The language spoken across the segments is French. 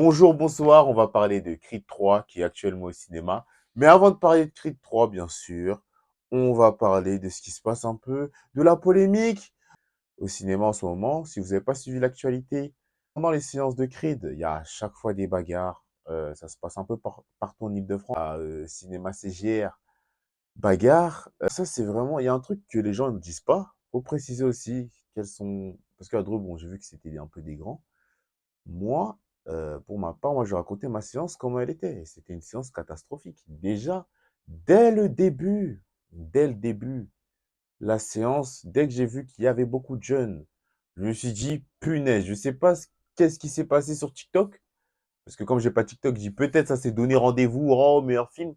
Bonjour, bonsoir, on va parler de Creed 3 qui est actuellement au cinéma. Mais avant de parler de Creed 3, bien sûr, on va parler de ce qui se passe un peu, de la polémique au cinéma en ce moment. Si vous n'avez pas suivi l'actualité, pendant les séances de Creed, il y a à chaque fois des bagarres. Ça se passe un peu partout en Ile-de-France. Cinéma CGR, bagarre. Ça, c'est vraiment, il y a un truc que les gens ne disent pas. Faut préciser aussi quels sont, parce qu'à Dreux, bon, j'ai vu que c'était un peu des grands. Moi, pour ma part, moi, je racontais ma séance comment elle était. C'était une séance catastrophique. Déjà, dès le début, la séance, dès que j'ai vu qu'il y avait beaucoup de jeunes, je me suis dit, punaise, je sais pas qu'est-ce qui s'est passé sur TikTok. Parce que comme j'ai pas TikTok, je dis peut-être ça s'est donné rendez-vous, oh, meilleur film.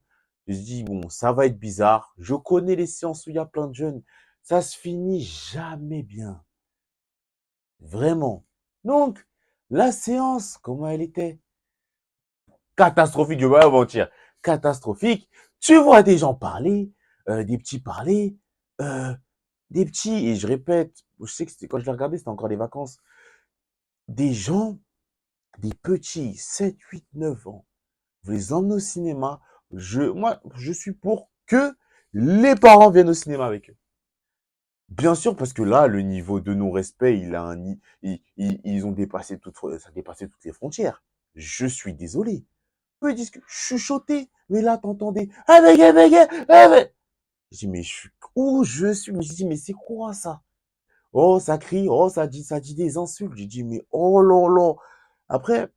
Je dis, bon, ça va être bizarre. Je connais les séances où il y a plein de jeunes. Ça se finit jamais bien. Vraiment. Donc, la séance, comment elle était? Catastrophique, je vais pas mentir. Catastrophique. Tu vois des gens parler, des petits parler, euh, des petits, et je répète, je sais que quand je l'ai regardé, c'était encore les vacances, des gens, des petits, 7, 8, 9 ans, vous les emmenez au cinéma. Moi, je suis pour que les parents viennent au cinéma avec eux. Bien sûr, parce que là, le niveau de non-respect, il a ils ont dépassé ça a dépassé toutes les frontières. Je suis désolé. Eux, ils disent que chuchoter. Mais là, t'entendais, ah, mais. Je dis, mais je suis, où je suis? Mais je dis, mais c'est quoi ça? Oh, ça crie, oh, ça dit des insultes. Je dis, mais oh là là. Après,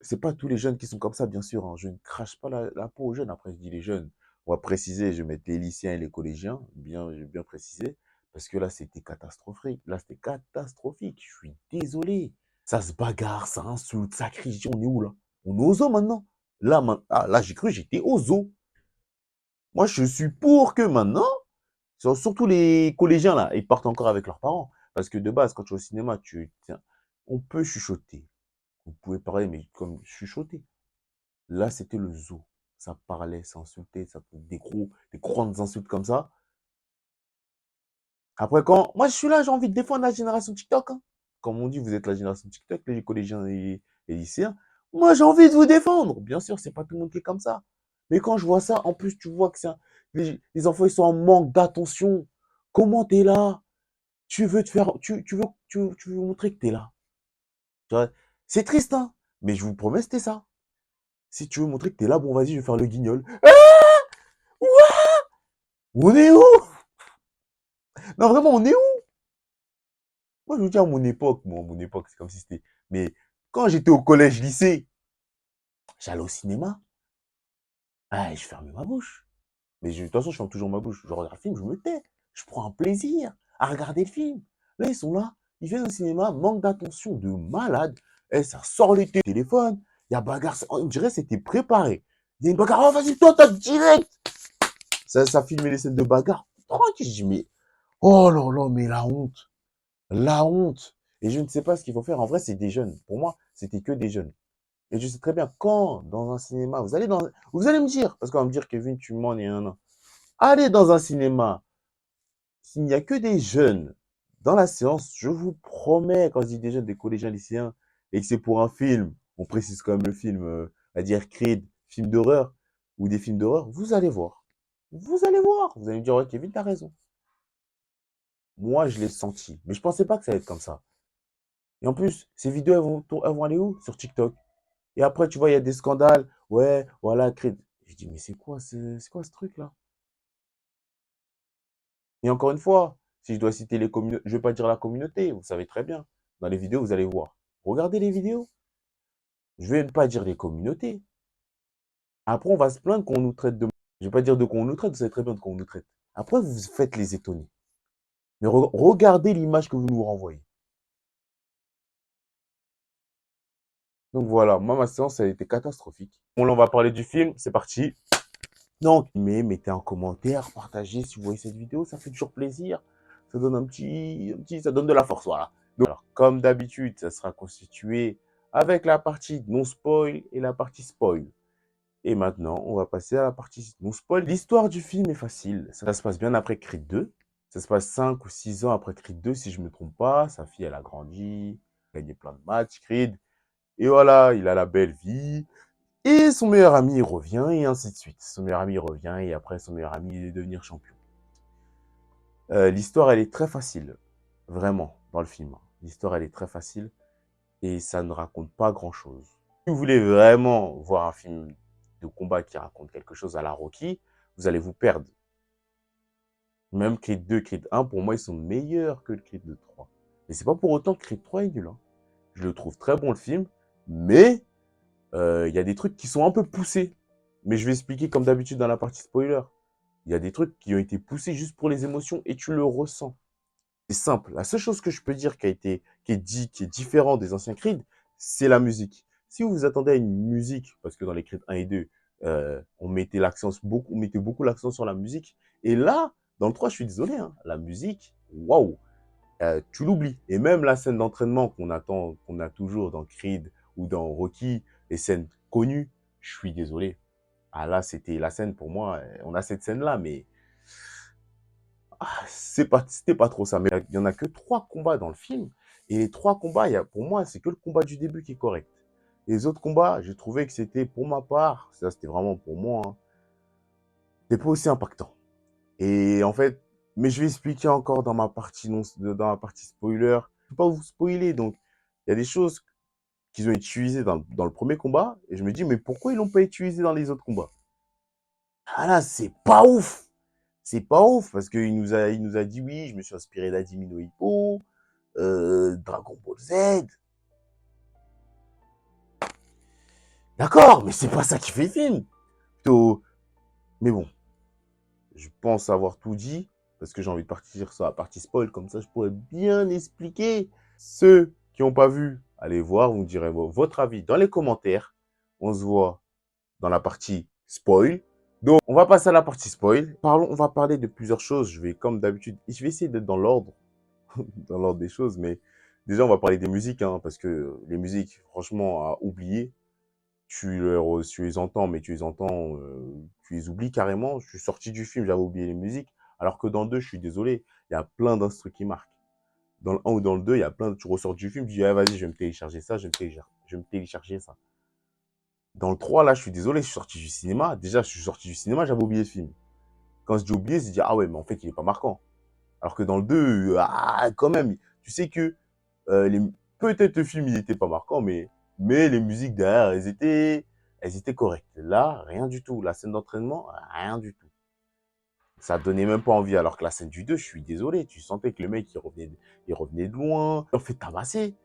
c'est pas tous les jeunes qui sont comme ça, bien sûr, hein. Je ne crache pas la peau aux jeunes. Après, je dis les jeunes. On va préciser, je vais mettre les lycéens et les collégiens. Bien, je vais bien préciser. Parce que là, c'était catastrophique. Là, c'était catastrophique. Je suis désolé. Ça se bagarre, ça insulte, ça crie. Je dis, on est où là? On est aux zoo maintenant. Là, là j'ai cru, j'étais aux zoo. Moi, je suis pour que maintenant, surtout les collégiens là, ils partent encore avec leurs parents. Parce que de base, quand tu es au cinéma, tiens, on peut chuchoter. Vous pouvez parler, mais comme chuchoter. Là, c'était le zoo. Ça parlait, ça insultait, ça faisait des grandes insultes comme ça. Après, moi, je suis là, j'ai envie de défendre la génération TikTok, hein. Comme on dit, vous êtes la génération TikTok, les collégiens et les lycéens. Moi, j'ai envie de vous défendre. Bien sûr, c'est pas tout le monde qui est comme ça. Mais quand je vois ça, en plus, tu vois que les enfants, ils sont en manque d'attention. Comment t'es là? Tu veux te faire, tu veux montrer que t'es là. Tu vois. C'est triste, hein. Mais je vous promets, c'était ça. Si tu veux montrer que t'es là, bon, vas-y, je vais faire le guignol. Ah, ouais, on est où? Non, vraiment, on est où? Moi, je vous dis à mon époque, moi, à mon époque, c'est comme si c'était. Mais quand j'étais au collège, lycée, j'allais au cinéma. Ah, je fermais ma bouche. Mais de toute façon, je ferme toujours ma bouche. Je regarde un film, je me tais. Je prends un plaisir à regarder le film. Là, ils sont là. Ils viennent au cinéma, manque d'attention de malade. Et ça sort les téléphones. Il y a bagarre. On dirait que c'était préparé. Il y a une bagarre. Oh, vas-y, toi, t'as direct. Ça filmait les scènes de bagarre. Tranquille. Je dis, mais oh là là, mais la honte. La honte. Et je ne sais pas ce qu'il faut faire. En vrai, c'est des jeunes. Pour moi, c'était que des jeunes. Et je sais très bien, quand dans un cinéma, vous allez me dire, parce qu'on va me dire, Kevin, tu mens, et un an. Allez dans un cinéma, s'il n'y a que des jeunes dans la séance, je vous promets, quand je dis des jeunes, des collégiens, lycéens, et que c'est pour un film, on précise quand même le film, à dire Creed, film d'horreur, ou des films d'horreur, vous allez voir. Vous allez voir. Vous allez me dire, ouais, Kevin, t'as raison. Moi, je l'ai senti. Mais je pensais pas que ça allait être comme ça. Et en plus, ces vidéos, elles vont aller où? Sur TikTok. Et après, tu vois, il y a des scandales. Ouais, voilà, Creed. Je dis, mais c'est quoi ce truc-là? Et encore une fois, si je dois citer les communautés, je ne vais pas dire la communauté, vous savez très bien. Dans les vidéos, vous allez voir. Regardez les vidéos. Je vais ne pas dire les communautés. Après, on va se plaindre qu'on nous traite de. Je ne vais pas dire de quoi on nous traite, vous savez très bien de quoi on nous traite. Après, vous faites les étonner. Mais regardez l'image que vous nous renvoyez. Donc voilà, moi, ma séance, elle a été catastrophique. Bon, là, on va parler du film, c'est parti. Donc, mais mettez un commentaire, partagez si vous voyez cette vidéo, ça fait toujours plaisir. Ça donne ça donne de la force, voilà. Donc, alors, comme d'habitude, ça sera constitué avec la partie non spoil et la partie spoil. Et maintenant, on va passer à la partie non spoil. L'histoire du film est facile. Ça se passe bien après Creed 2. Ça se passe 5 ou 6 ans après Creed 2, si je ne me trompe pas. Sa fille, elle a grandi, gagné plein de matchs. Creed, Et voilà, il a la belle vie. Et son meilleur ami il revient, et ainsi de suite. Son meilleur ami revient, et après, son meilleur ami est devenir champion. L'histoire, elle est très facile. Vraiment, dans le film. L'histoire, elle est très facile. Et ça ne raconte pas grand-chose. Si vous voulez vraiment voir un film de combat qui raconte quelque chose à la Rocky, vous allez vous perdre. Même Creed 2, Creed 1, pour moi, ils sont meilleurs que le Creed 2, 3. Et c'est pas pour autant que Creed 3 est nul. Hein. Je le trouve très bon, le film, mais il y a des trucs qui sont un peu poussés. Mais je vais expliquer comme d'habitude dans la partie spoiler. Il y a des trucs qui ont été poussés juste pour les émotions et tu le ressens. C'est simple. La seule chose que je peux dire qui est différent des anciens Creed, c'est la musique. Si vous vous attendez à une musique, parce que dans les Creed 1 et 2, on mettait beaucoup l'accent sur la musique. Et là, dans le 3, je suis désolé, hein, la musique, waouh, tu l'oublies. Et même la scène d'entraînement qu'on a toujours dans Creed ou dans Rocky, les scènes connues, je suis désolé. Ah là, c'était la scène pour moi. On a cette scène-là, mais c'était pas trop ça. Mais il y en a que 3 combats dans le film. Et les 3 combats, pour moi, c'est que le combat du début qui est correct. Les autres combats, j'ai trouvé que c'était, pour ma part, ça c'était vraiment pour moi, hein, c'était pas aussi impactant. Et en fait, mais je vais expliquer encore dans ma partie, non, dans ma partie spoiler. Je ne peux pas vous spoiler, donc il y a des choses qu'ils ont utilisées dans le premier combat, et je me dis, mais pourquoi ils l'ont pas utilisé dans les autres combats? Ah là, c'est pas ouf! C'est pas ouf, parce il nous a dit, oui, je me suis inspiré d'Hajime no Ippo, Dragon Ball Z. D'accord, mais c'est pas ça qui fait le film. Plutôt, mais bon, je pense avoir tout dit, parce que j'ai envie de partir sur la partie spoil, comme ça je pourrais bien expliquer. Ceux qui n'ont pas vu, allez voir, vous me direz votre avis dans les commentaires. On se voit dans la partie spoil. Donc, on va passer à la partie spoil. On va parler de plusieurs choses. Je vais, comme d'habitude, je vais essayer d'être dans l'ordre, dans l'ordre des choses, mais déjà, on va parler des musiques, hein, parce que les musiques, franchement, à oublier, tu les entends, mais tu les oublies carrément. Je suis sorti du film, j'avais oublié les musiques, alors que dans le 2, je suis désolé, il y a plein d'instruments qui marquent. Dans le 1 ou dans le 2, il y a tu ressors du film, tu dis, ah, vas-y, je vais me télécharger ça, je vais me télécharger ça. Dans le 3, là, je suis désolé, je suis sorti du cinéma. Déjà, je suis sorti du cinéma, j'avais oublié le film. Quand je dis oublié, c'est dire, ah ouais, mais en fait, il est pas marquant. Alors que dans le 2, quand même, tu sais que euh, les... peut-être le film, il était pas marquant, mais les musiques derrière, elles étaient correctes. Là, rien du tout. La scène d'entraînement, rien du tout. Ça donnait même pas envie. Alors que la scène du 2, je suis désolé, tu sentais que le mec, il revenait de loin, il en fait tabasser.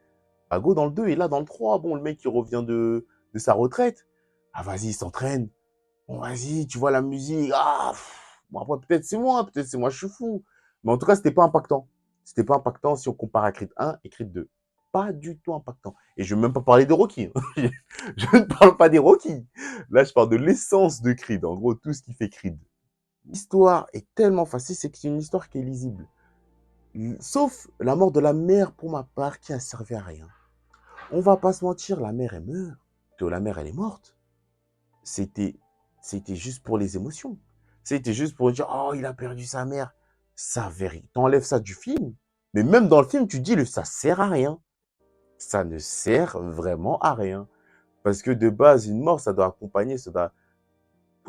Pago dans le 2 et là dans le 3, bon, le mec, il revient de sa retraite. Ah, vas-y, il s'entraîne. Bon, vas-y, tu vois la musique. Ah, bon, après, peut-être c'est moi, je suis fou. Mais en tout cas, c'était pas impactant. C'était pas impactant si on compare à Creed 1 et Creed 2. Pas du tout impactant. Et je ne vais même pas parler de Rocky. Hein. Je ne parle pas des Rocky. Là, je parle de l'essence de Creed. En gros, tout ce qui fait Creed. L'histoire est tellement facile, c'est que c'est une histoire qui est lisible. Sauf la mort de la mère, pour ma part, qui a servi à rien. On va pas se mentir, la mère, elle meurt. Que la mère, elle est morte. C'était, c'était juste pour les émotions. C'était juste pour dire, oh, il a perdu sa mère. Ça vérité. T'enlèves ça du film. Mais même dans le film, tu dis, ça sert à rien. Ça ne sert vraiment à rien. Parce que de base, une mort, ça doit accompagner, ça doit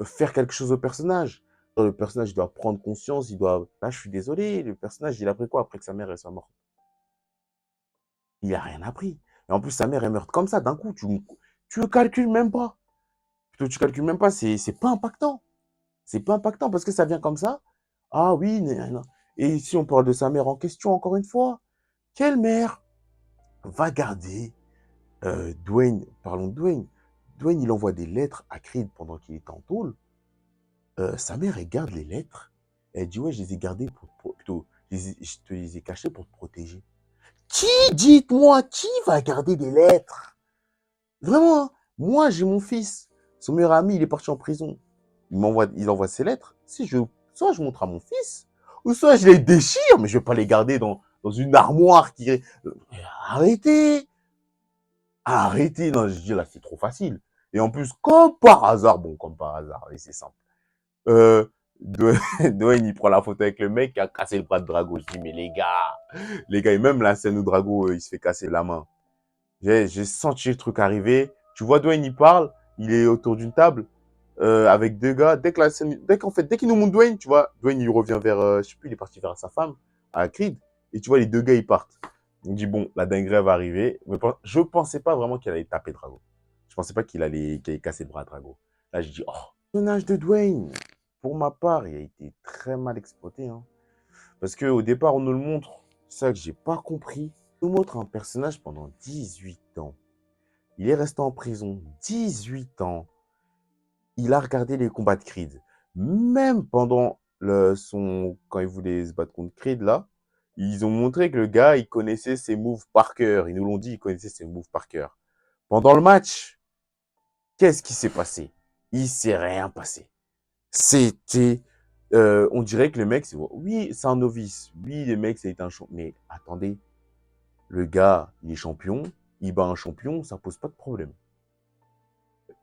faire quelque chose au personnage. Le personnage, il doit prendre conscience, il doit... Là, je suis désolé, le personnage, il a pris quoi après que sa mère soit morte? Il a rien appris. Et en plus, sa mère est morte comme ça, d'un coup. Tu le calcules même pas. Tu calcules même pas, c'est pas impactant. C'est pas impactant parce que ça vient comme ça. Ah oui, non. Et si on parle de sa mère en question, encore une fois, quelle mère va garder Dwayne? Parlons de Dwayne. Dwayne, il envoie des lettres à Creed pendant qu'il est en tôle. Sa mère, elle garde les lettres. Elle dit, ouais, je les ai gardées plutôt, je te les ai cachées pour te protéger. Qui, dites-moi, qui va garder des lettres? Vraiment, hein. Moi, j'ai mon fils. Son meilleur ami, il est parti en prison. Il envoie ses lettres. Soit je montre à mon fils, ou soit je les déchire, mais je vais pas les garder dans une armoire qui... Arrêtez! Arrêtez! Non, je dis là, c'est trop facile. Et en plus, comme par hasard, bon, comme par hasard, et c'est simple. Euh, Dwayne, il prend la photo avec le mec qui a cassé le bras de Drago. Je dis, mais les gars, et même la scène où Drago, il se fait casser la main. J'ai senti le truc arriver. Tu vois, Dwayne, il parle, il est autour d'une table avec deux gars. Dès qu'il nous montre Dwayne, tu vois, Dwayne, il revient vers, je sais plus, il est parti vers sa femme, à Creed. Et tu vois, les deux gars, ils partent. On dit, bon, la dinguerie va arriver. Mais je pensais pas vraiment qu'il allait taper Drago. Je pensais pas qu'il allait casser le bras à Drago. Là, j'ai dit, oh, le personnage de Dwayne, pour ma part, il a été très mal exploité. Hein. Parce qu'au départ, on nous le montre. C'est ça que j'ai pas compris. On nous montre un personnage pendant 18 ans. Il est resté en prison 18 ans. Il a regardé les combats de Creed. Même pendant quand il voulait se battre contre Creed, là, ils ont montré que le gars, il connaissait ses moves par cœur. Ils nous l'ont dit, il connaissait ses moves par cœur. Pendant le match, qu'est-ce qui s'est passé? Il s'est rien passé. C'était... on dirait que le mec, oui, c'est un novice. Oui, le mec, c'est un champion. Mais attendez, le gars, il est champion. Il bat un champion, ça pose pas de problème.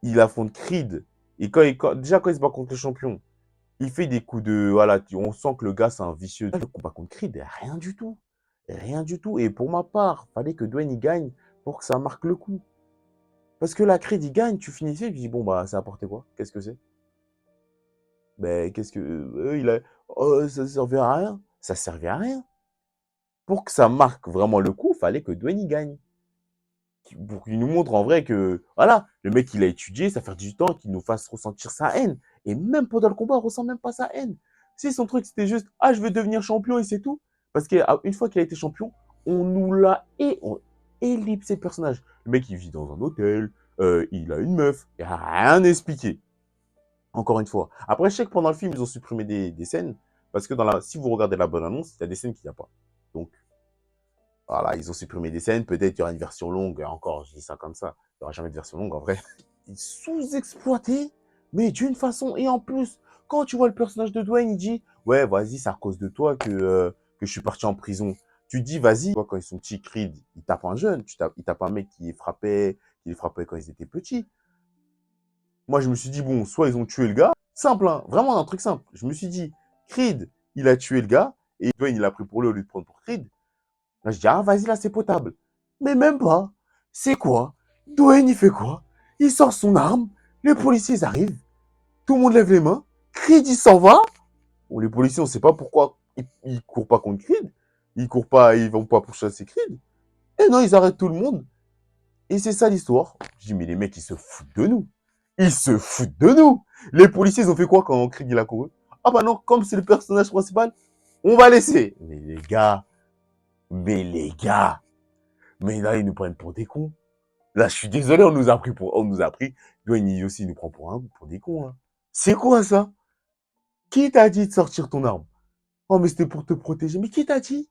Il affronte Creed. Et déjà, quand il se bat contre le champion, il fait des coups de. Voilà, on sent que le gars, c'est un vicieux. Le combat contre Creed, rien du tout. Rien du tout. Et pour ma part, fallait que Dwayne il gagne pour que ça marque le coup. Parce que la Creed, il gagne, tu finissais, tu dis, bon, bah, ça a apporté quoi? Qu'est-ce que c'est? Ben, qu'est-ce que. Ça servait à rien. Ça servait à rien. Pour que ça marque vraiment le coup, fallait que Dwayne il gagne. Pour qu'il nous montre en vrai que, voilà, le mec, il a étudié, ça fait 18 ans, qu'il nous fasse ressentir sa haine. Et même pendant le combat, on ressent même pas sa haine. Si son truc, c'était juste, ah, je veux devenir champion et c'est tout. Parce qu'une fois qu'il a été champion, on nous l'a et on ellipsé le personnage. Le mec, il vit dans un hôtel, il a une meuf, il n'y a rien expliqué. Encore une fois. Après, je sais que pendant le film, ils ont supprimé des scènes. Parce que si vous regardez la bonne annonce, il y a des scènes qu'il n'y a pas. Donc, voilà, ils ont supprimé des scènes. Peut-être qu'il y aura une version longue. Encore, je dis ça comme ça. Il n'y aura jamais de version longue en vrai. Sous-exploité, mais d'une façon. Et en plus, quand tu vois le personnage de Dwayne, il dit ouais, vas-y, c'est à cause de toi que je suis parti en prison. Tu te dis, vas-y, quand ils sont petits, Creed, ils tapent un jeune, ils tapent un mec qui les frappait quand ils étaient petits. Moi, je me suis dit, bon, soit ils ont tué le gars, simple, hein, vraiment un truc simple. Je me suis dit, Creed, il a tué le gars, et Dwayne, il a pris pour lui au lieu de prendre pour Creed. Là, je dis, ah, vas-y, là, c'est potable. Mais même pas. C'est quoi? Dwayne, il fait quoi? Il sort son arme, les policiers arrivent, tout le monde lève les mains, Creed, il s'en va. Bon, les policiers, on sait pas pourquoi ils courent pas contre Creed. Ils courent pas, ils vont pas pourchasser Creed. Et non, ils arrêtent tout le monde. Et c'est ça l'histoire. Je dis, mais les mecs, ils se foutent de nous. Ils se foutent de nous. Les policiers, ils ont fait quoi quand Creed, il a couru? Ah bah non, comme c'est le personnage principal, on va laisser. Mais les gars, mais là, ils nous prennent pour des cons. Là, je suis désolé, on nous a pris. Dwayne aussi, il nous prend pour des cons, là. C'est quoi ça? Qui t'a dit de sortir ton arme? Oh, mais c'était pour te protéger. Mais qui t'a dit?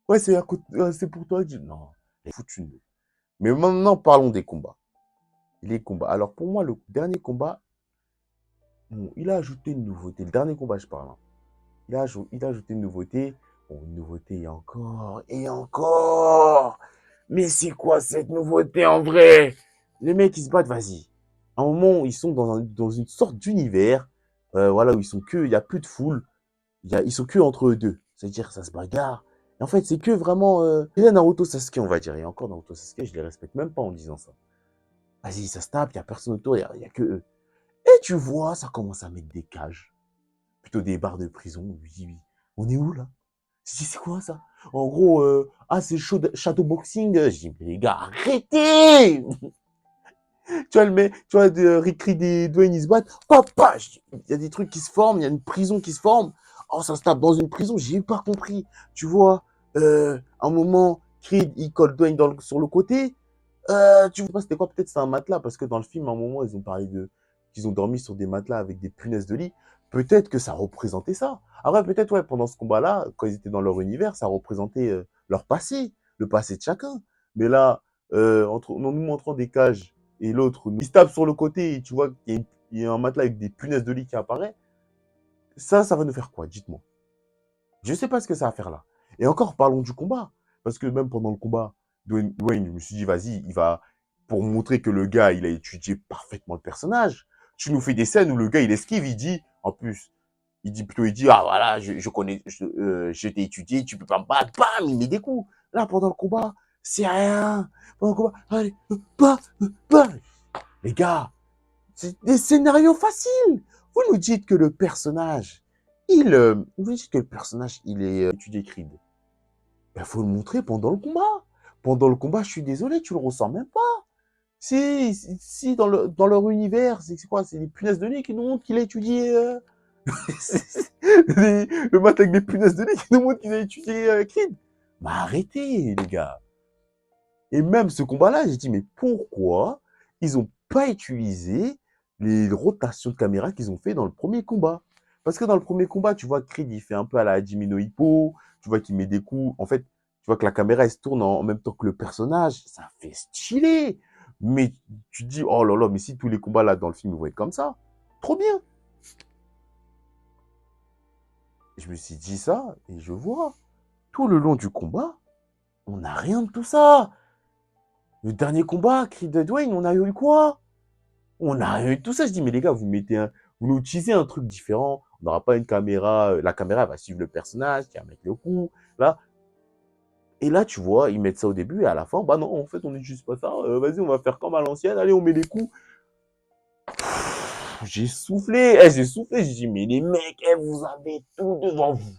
Ouais, c'est pour toi. Non, il foutu. Mais maintenant, parlons des combats. Les combats. Alors, pour moi, le dernier combat, bon, il a ajouté une nouveauté. Le dernier combat, je parle. Hein. Il a ajouté une nouveauté. Bon, une nouveauté et encore. Et encore. Mais c'est quoi cette nouveauté en vrai? Les mecs, ils se battent, vas-y. À un moment, ils sont dans une sorte d'univers, voilà, où il y a plus de foule, ils sont que entre eux deux. C'est-à-dire, ça se bagarre. Et en fait, c'est que vraiment, il y a Naruto Sasuke, on va dire. Et encore Naruto Sasuke, je les respecte même pas en disant ça. Vas-y, ça se tape, il y a personne autour, il y a que eux. Et tu vois, ça commence à mettre des cages. Plutôt des barres de prison. Oui, oui. On est où, là? C'est quoi, ça? En gros, c'est Shadowboxing. Je dis, mais les gars, arrêtez! Tu vois, tu vois, Rick des Dwayne, ils se battent. Papa, il y a des trucs qui se forment, il y a une prison qui se forme. Oh, ça se tape dans une prison, j'ai pas compris. Tu vois, un moment, Creed, il colle Dwayne sur le côté. Tu vois pas, c'était quoi? Peut-être c'est un matelas, parce que dans le film, à un moment, ils ont parlé qu'ils ont dormi sur des matelas avec des punaises de lit. Peut-être que ça représentait ça. Après, peut-être, ouais, pendant ce combat-là, quand ils étaient dans leur univers, ça représentait leur passé, le passé de chacun. Mais là, en nous montrant des cages et l'autre, il se tape sur le côté et tu vois qu'il y a un matelas avec des punaises de lit qui apparaît. Ça va nous faire quoi? Dites-moi. Je sais pas ce que ça va faire là. Et encore, parlons du combat. Parce que même pendant le combat, Dwayne, je me suis dit, vas-y, il va, pour montrer que le gars, il a étudié parfaitement le personnage. Tu nous fais des scènes où le gars, il esquive, il dit, en plus, il dit, ah voilà, je connais, je t'ai étudié, tu peux pas me battre, bam, il met des coups. Là, pendant le combat, c'est rien. Pendant le combat, allez, bah, bah. Les gars, c'est des scénarios faciles. Vous nous dites que le personnage, vous nous dites que le personnage, il est étudié Creed. Ben, faut le montrer pendant le combat. Pendant le combat, je suis désolé, tu le ressens même pas. Si dans leur univers, c'est quoi? C'est des punaises de lit qui nous montrent qu'il a étudié. Le mat avec des punaises de lit qui nous montrent qu'il a étudié Creed. Mais arrêtez, les gars. Et même ce combat-là, j'ai dit, mais pourquoi ils ont pas utilisé les rotations de caméra qu'ils ont fait dans le premier combat? Parce que dans le premier combat, tu vois, Creed, il fait un peu à la Jimmy no Hippo, tu vois qu'il met des coups. En fait, tu vois que la caméra, elle se tourne en même temps que le personnage. Ça fait stylé. Mais tu te dis, oh là là, mais si tous les combats là dans le film vont être comme ça, trop bien. Je me suis dit ça, et je vois, tout le long du combat, on n'a rien de tout ça. Le dernier combat, Creed de Dwayne, on a eu quoi? On a eu tout ça. Je dis, mais les gars, vous nous utilisez un truc différent. On n'aura pas une caméra. La caméra va suivre le personnage qui va mettre le coup. Là. Et là, tu vois, ils mettent ça au début et à la fin, bah non, en fait, on n'est juste pas ça. Vas-y, on va faire comme à l'ancienne. Allez, on met les coups. J'ai soufflé. J'ai soufflé. J'ai dit, mais les mecs, vous avez tout devant vous.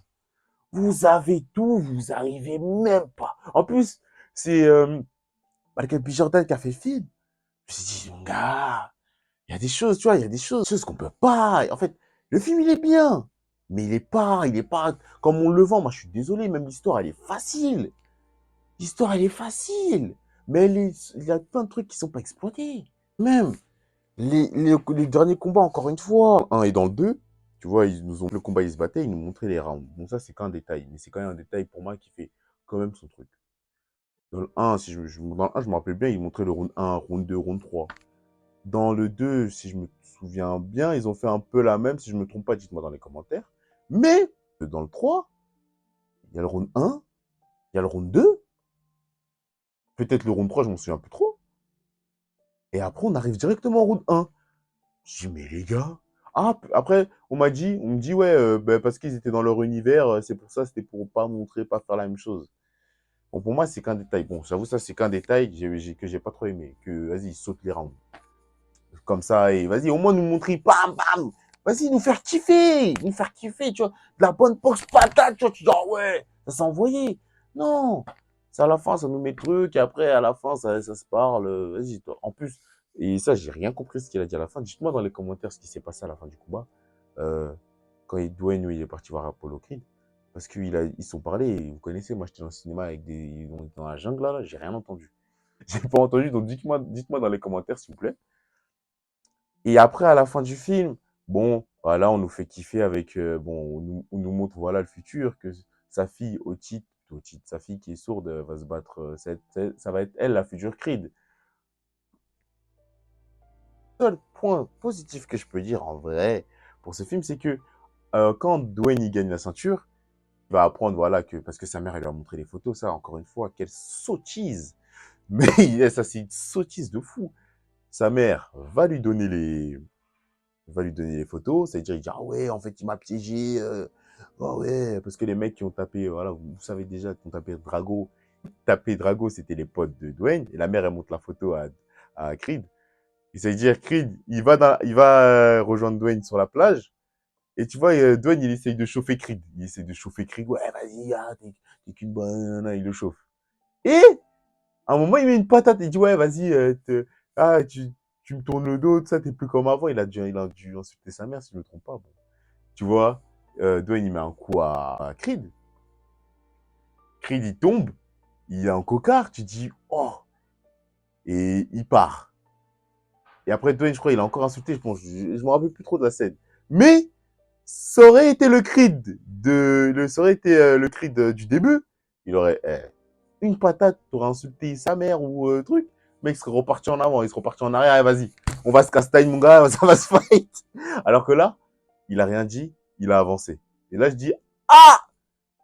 Vous avez tout. Vous arrivez même pas. En plus, c'est Michael B. Jordan qui a fait le film. Je me suis dit, mon gars, il y a des choses, tu vois, il y a des choses qu'on peut pas. En fait, le film, il est bien, mais il est pas comme on le vend. Moi, je suis désolé, même l'histoire, elle est facile. L'histoire, elle est facile, mais il y a plein de trucs qui sont pas exploités. Même les derniers combats, encore une fois, un et dans le 2, tu vois, ils nous ont le combat, ils se battaient, ils nous montraient les rounds. Bon, ça, c'est qu'un détail, mais c'est quand même un détail pour moi qui fait quand même son truc. Dans le 1, dans le 1, je me rappelle bien, ils montraient le round 1, round 2, round 3. Dans le 2, si je me souviens bien, ils ont fait un peu la même. Si je me trompe pas, dites-moi dans les commentaires. Mais dans le 3, il y a le round 1, il y a le round 2, peut-être le round 3, je m'en souviens plus trop. Et après, on arrive directement au round 1. Je dis, mais les gars. Ah, après, on me dit, ouais, ben, parce qu'ils étaient dans leur univers, c'est pour ça, c'était pour pas montrer, pas faire la même chose. Bon, pour moi, c'est qu'un détail. Bon, j'avoue, ça, c'est qu'un détail que j'ai pas trop aimé. Que, vas-y, ils sautent les rounds. Comme ça, et vas-y, au moins nous montrer, bam, bam, vas-y, nous faire kiffer, tu vois, de la bonne poche patate, tu vois, tu dis, ah ouais, ça s'est envoyé. Non, c'est à la fin, ça nous met le truc, et après, à la fin, ça se parle, vas-y, toi. En plus, et ça, j'ai rien compris ce qu'il a dit à la fin. Dites-moi dans les commentaires ce qui s'est passé à la fin du combat, euh, quand Dwayne, il est parti voir Apollo Creed, parce ils sont parlé, et vous connaissez, moi, j'étais dans le cinéma avec on était dans la jungle, là, j'ai rien entendu. J'ai pas entendu, donc dites-moi dans les commentaires, s'il vous plaît. Et après, à la fin du film, bon, voilà, on nous fait kiffer avec, bon, on nous montre, voilà, le futur, que sa fille, sa fille qui est sourde, va se battre, ça va être elle, la future Creed. Le seul point positif que je peux dire, en vrai, pour ce film, c'est que, quand Dwayne, il gagne la ceinture, il va apprendre, voilà, parce que sa mère, elle lui a montré les photos, ça, encore une fois, quelle sottise. Mais, ça, c'est une sottise de fou. Sa mère va lui donner les photos, ça veut dire, il dit, ah ouais, en fait, il m'a piégé, ah ouais, parce que les mecs qui ont tapé, voilà, vous savez déjà, qui ont tapé Drago, c'était les potes de Dwayne, et la mère, elle montre la photo à Creed, et ça veut dire, Creed, il va rejoindre Dwayne sur la plage, et tu vois, Dwayne, il essaye de chauffer Creed, ouais, vas-y, ah, t'es qu'une bonne, il le chauffe. Et, à un moment, il met une patate, il dit, ouais, vas-y, ah, tu me tournes le dos, tout ça, t'es plus comme avant, il a dû insulter sa mère, si je ne me trompe pas, bon. Tu vois, Dwayne, il met un coup à Creed. Creed, il tombe. Il est en cocard. Tu dis, oh. Et il part. Et après, Dwayne, je crois, il a encore insulté. Je me rappelle plus trop de la scène. Mais, ça aurait été ça aurait été le Creed du début. Il aurait, une patate pour insulter sa mère ou truc. Le mec serait reparti en avant. Il serait reparti en arrière. Et vas-y. On va se castagne, mon gars. Ça va se fight. Alors que là, il a rien dit. Il a avancé. Et là, je dis, ah!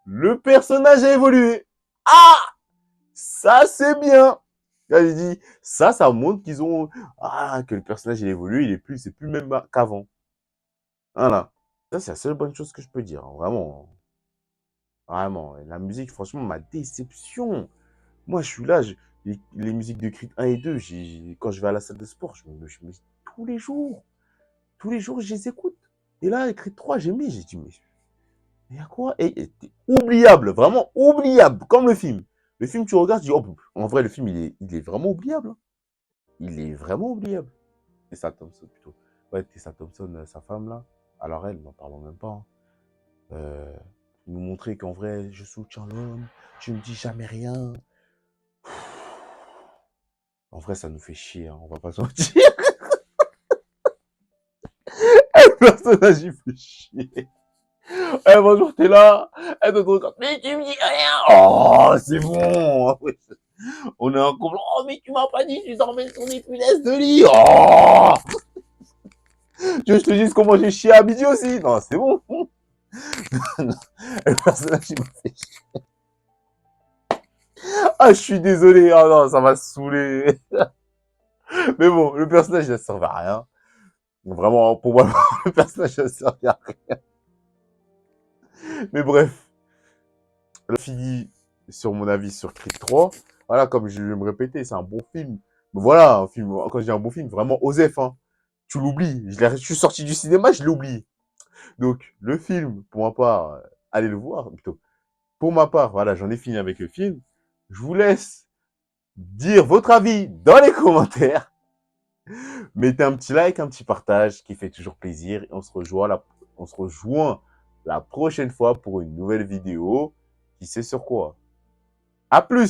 Le personnage a évolué. Ah, ça c'est bien. Là, j'ai dit, ça montre que le personnage il évolue, c'est plus même qu'avant. Voilà. Ça, c'est la seule bonne chose que je peux dire, hein. Vraiment. Vraiment. Et la musique, franchement, ma déception. Moi, je suis là, les musiques de Creed 1 et 2, quand je vais à la salle de sport, je me tous les jours. Tous les jours, je les écoute. Et là, Creed 3, j'ai mis, j'ai dit, mais y a quoi? Et oubliable, vraiment oubliable, comme le film. Le film, tu regardes, tu dis, oh, en vrai, le film, il est vraiment oubliable, hein. Il est vraiment oubliable. Tessa Thompson, plutôt. Ouais, Tessa Thompson, sa femme, là. Alors elle, n'en parlons même pas, hein. Euh, Nous montrer qu'en vrai, je soutiens l'homme, je ne dis jamais rien. En vrai, ça nous fait chier, hein, on va pas se mentir. Le personnage, il fait chier. Eh, bonjour, t'es là. Eh, te regarde. Mais tu me dis rien. Oh, c'est bon. On est en couple. Oh, mais tu m'as pas dit, tu dormais sur des punaises de lit. Oh. Tu veux que je te dise comment j'ai chié à midi aussi? Non, c'est bon. Le personnage, il m'a fait chier. Ah, je suis désolé. Ah non, ça m'a saoulé. Mais bon, le personnage, il ne servait à rien. Vraiment, pour moi, le personnage, il ne servait à rien. Mais bref, on a fini sur mon avis sur Creed 3. Voilà, comme je vais me répéter, c'est un bon film. Mais voilà, un film, quand je dis un bon film, vraiment Osef, hein. Tu l'oublies. Je suis sorti du cinéma, je l'oublie. Donc, le film, pour ma part, allez le voir, plutôt. Pour ma part, voilà, j'en ai fini avec le film. Je vous laisse dire votre avis dans les commentaires. Mettez un petit like, un petit partage, qui fait toujours plaisir. Et on se rejoint la prochaine fois pour une nouvelle vidéo. Qui sait sur quoi? À plus!